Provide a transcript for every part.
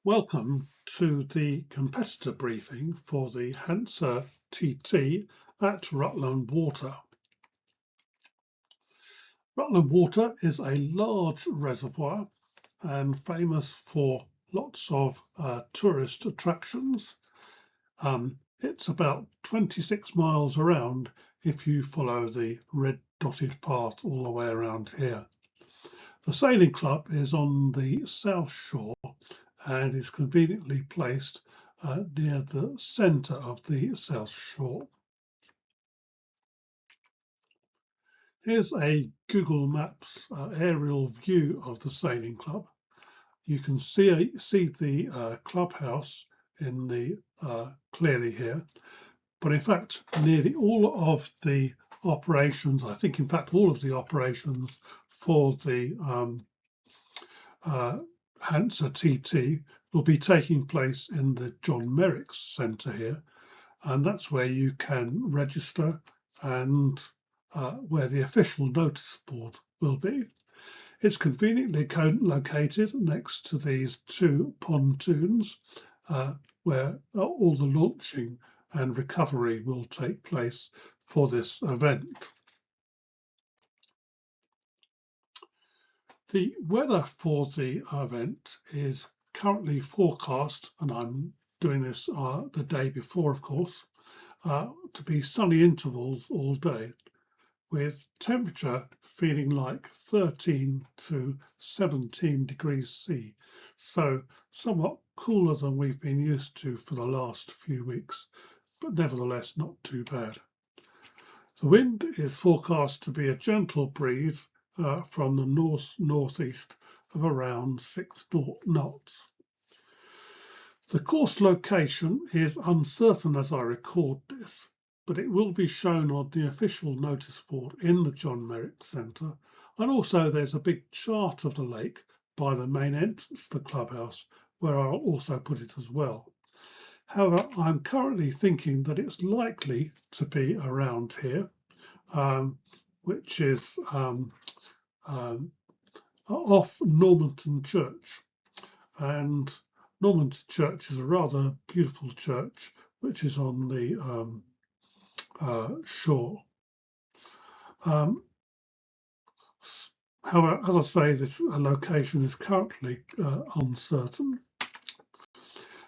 Welcome to the competitor briefing for the HANSA TT at Rutland Water. Rutland Water is a large reservoir and famous for lots of tourist attractions. It's about 26 miles around if you follow the red dotted path all the way around here. The sailing club is on the south shore and is conveniently placed near the centre of the south shore. Here's a Google Maps aerial view of the sailing club. You can see the clubhouse in the clearly here, but in fact nearly all of the operations, I think in fact all of the operations for the HANSA TT will be taking place in the John Merrick's Centre here, and that's where you can register and where the official notice board will be. It's conveniently located next to these two pontoons where all the launching and recovery will take place for this event. The weather for the event is currently forecast, and I'm doing this the day before, of course, to be sunny intervals all day, with temperature feeling like 13 to 17 degrees C, so somewhat cooler than we've been used to for the last few weeks, but nevertheless not too bad. The wind is forecast to be a gentle breeze from the northeast of around 6 knots. The course location is uncertain as I record this, but it will be shown on the official notice board in the John Merrick Centre, and also there's a big chart of the lake by the main entrance to the clubhouse where I'll also put it as well. However, I'm currently thinking that it's likely to be around here, which is off Normanton Church, and Normanton Church is a rather beautiful church which is on the shore. However, as I say, this location is currently uncertain.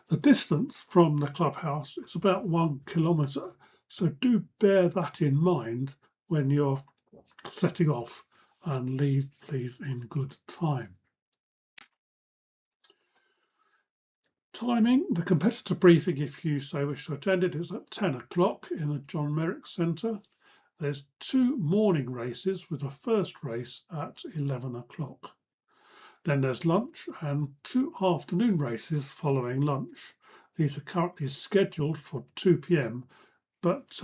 The distance from the clubhouse is about 1 kilometre, so do bear that in mind when you're setting off, and leave please in good time. Timing: the competitor briefing, if you so wish to attend it, is at 10 o'clock in the John Merrick Centre. There's 2 morning races with a first race at 11 o'clock. Then there's lunch and 2 afternoon races following lunch. These are currently scheduled for 2 p.m, but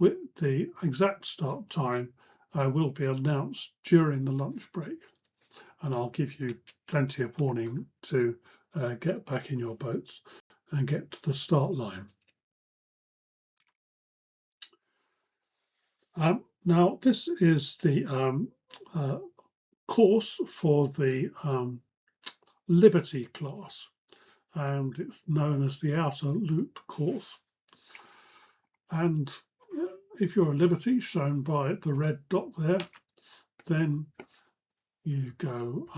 with the exact start time will be announced during the lunch break, and I'll give you plenty of warning to get back in your boats and get to the start line. Now this is the course for the Liberty class, and it's known as the Outer Loop course. And if you're a Liberty, shown by the red dot there, then you go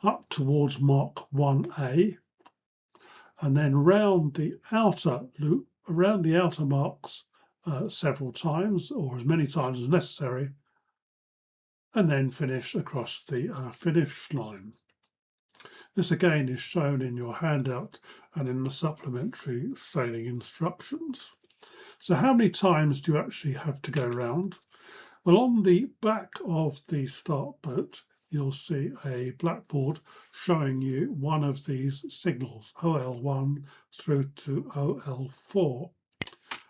up towards Mark 1A, and then round the outer loop, around the outer marks several times, or as many times as necessary, and then finish across the finish line. This again is shown in your handout and in the supplementary sailing instructions. So how many times do you actually have to go round? Well, on the back of the start boat, you'll see a blackboard showing you one of these signals, OL1 through to OL4.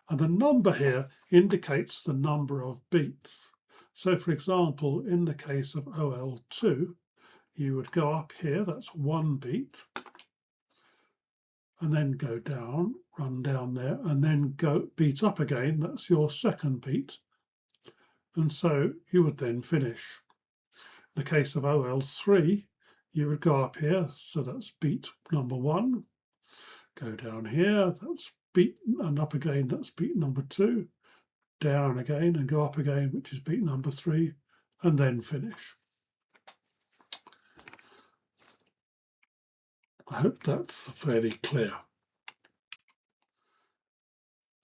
And the number here indicates the number of beats. So, for example, in the case of OL2, you would go up here, that's 1 beat, and then go down, run down there, and then go beat up again, that's your 2nd beat. And so you would then finish. In the case of OL3, you would go up here, so that's beat number 1. Go down here, that's beat, and up again, that's beat number 2. Down again and go up again, which is beat number 3, and then finish. I hope that's fairly clear.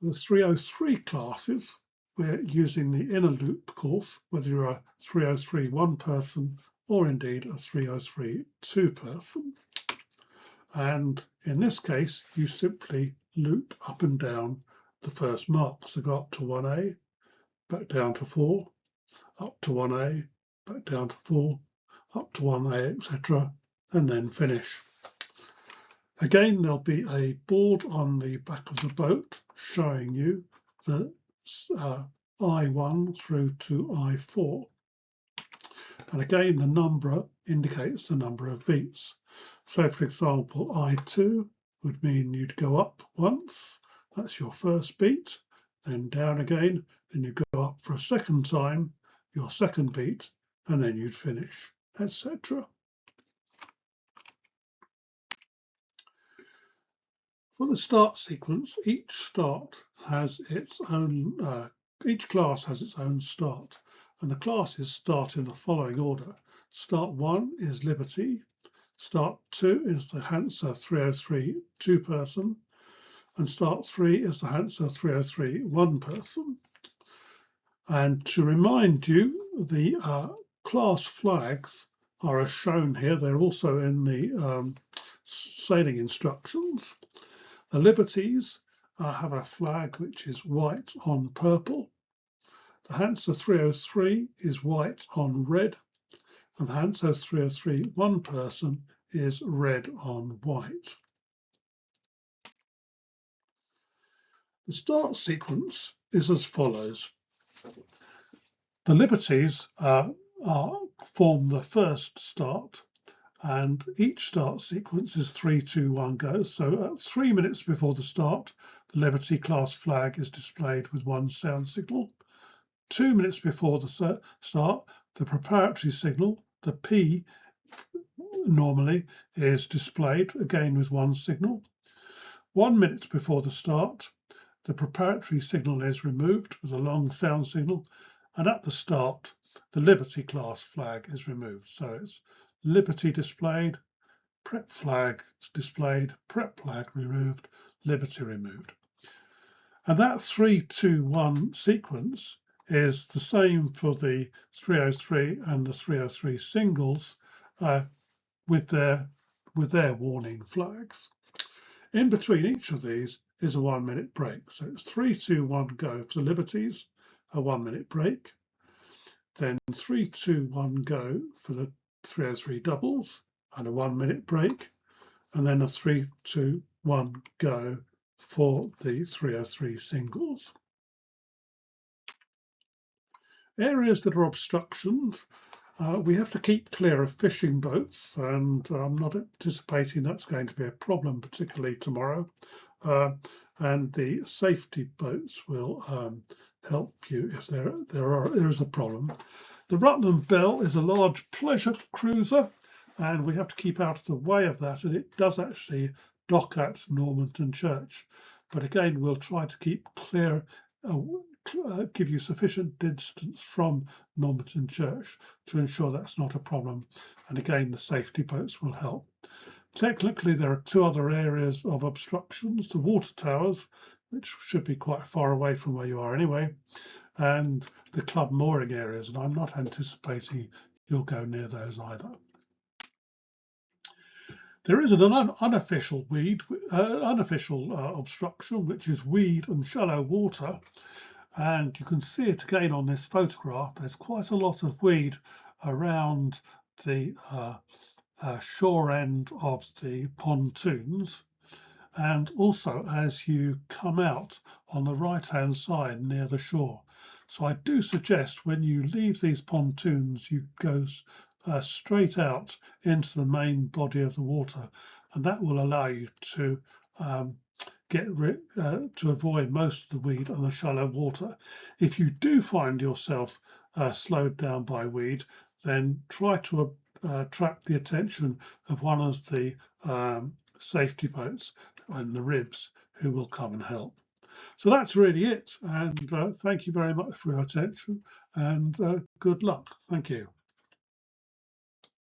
The 303 classes, we're using the inner loop course, whether you're a 303 one-person or indeed a 303 two-person. And in this case, you simply loop up and down the first mark. So go up to 1A, back down to 4, up to 1A, back down to 4, up to 1A, etc., and then finish. Again, there'll be a board on the back of the boat showing you the I1 through to I4. And again, the number indicates the number of beats. So, for example, I2 would mean you'd go up once, that's your first beat, then down again, then you go up for a second time, your second beat, and then you'd finish, etc. For the start sequence, each class has its own start, and the classes start in the following order. Start 1 is Liberty, Start 2 is the HANSA 303 two-person, and Start 3 is the HANSA 303 one-person. And to remind you, the class flags are as shown here. They're also in the sailing instructions. The Liberties have a flag which is white on purple. The HANSA 303 is white on red, and the HANSA 303 one-person is red on white. The start sequence is as follows. The Liberties form the first start, and each start sequence is 3, 2, 1, go. So at 3 minutes before the start, the Liberty class flag is displayed with one sound signal. 2 minutes before the start, the preparatory signal, the P, normally is displayed again with one signal. 1 minute before the start, the preparatory signal is removed with a long sound signal, and at the start, the Liberty class flag is removed. So it's Liberty displayed, prep flag displayed, prep flag removed, Liberty removed. And that 3, 2, 1 sequence is the same for the 303 and the 303 singles with their warning flags. In between each of these is a 1 minute break. So it's 3, 2, 1, go for the Liberties, a 1 minute break. Then 3, 2, 1, go for the 303 doubles and a 1 minute break. And then a 3, 2, 1, go for the 303 singles. Areas that are obstructions, we have to keep clear of fishing boats, and I'm not anticipating that's going to be a problem, particularly tomorrow. And the safety boats will help you if there is a problem. The Rutland Belle is a large pleasure cruiser, and we have to keep out of the way of that, and it does actually dock at Normanton Church. But again, we'll try to keep clear, give you sufficient distance from Normanton Church to ensure that's not a problem. And again, the safety boats will help. Technically, there are 2 other areas of obstructions, the water towers, which should be quite far away from where you are anyway, and the club mooring areas, and I'm not anticipating you'll go near those either. There is an unofficial obstruction, which is weed and shallow water, and you can see it again on this photograph. There's quite a lot of weed around the shore end of the pontoons, and also as you come out on the right hand side near the shore. So I do suggest when you leave these pontoons you go straight out into the main body of the water, and that will allow you to to avoid most of the weed and the shallow water. If you do find yourself slowed down by weed, then try to attract the attention of one of the safety boats and the ribs who will come and help. So that's really it, and thank you very much for your attention, and good luck. Thank you.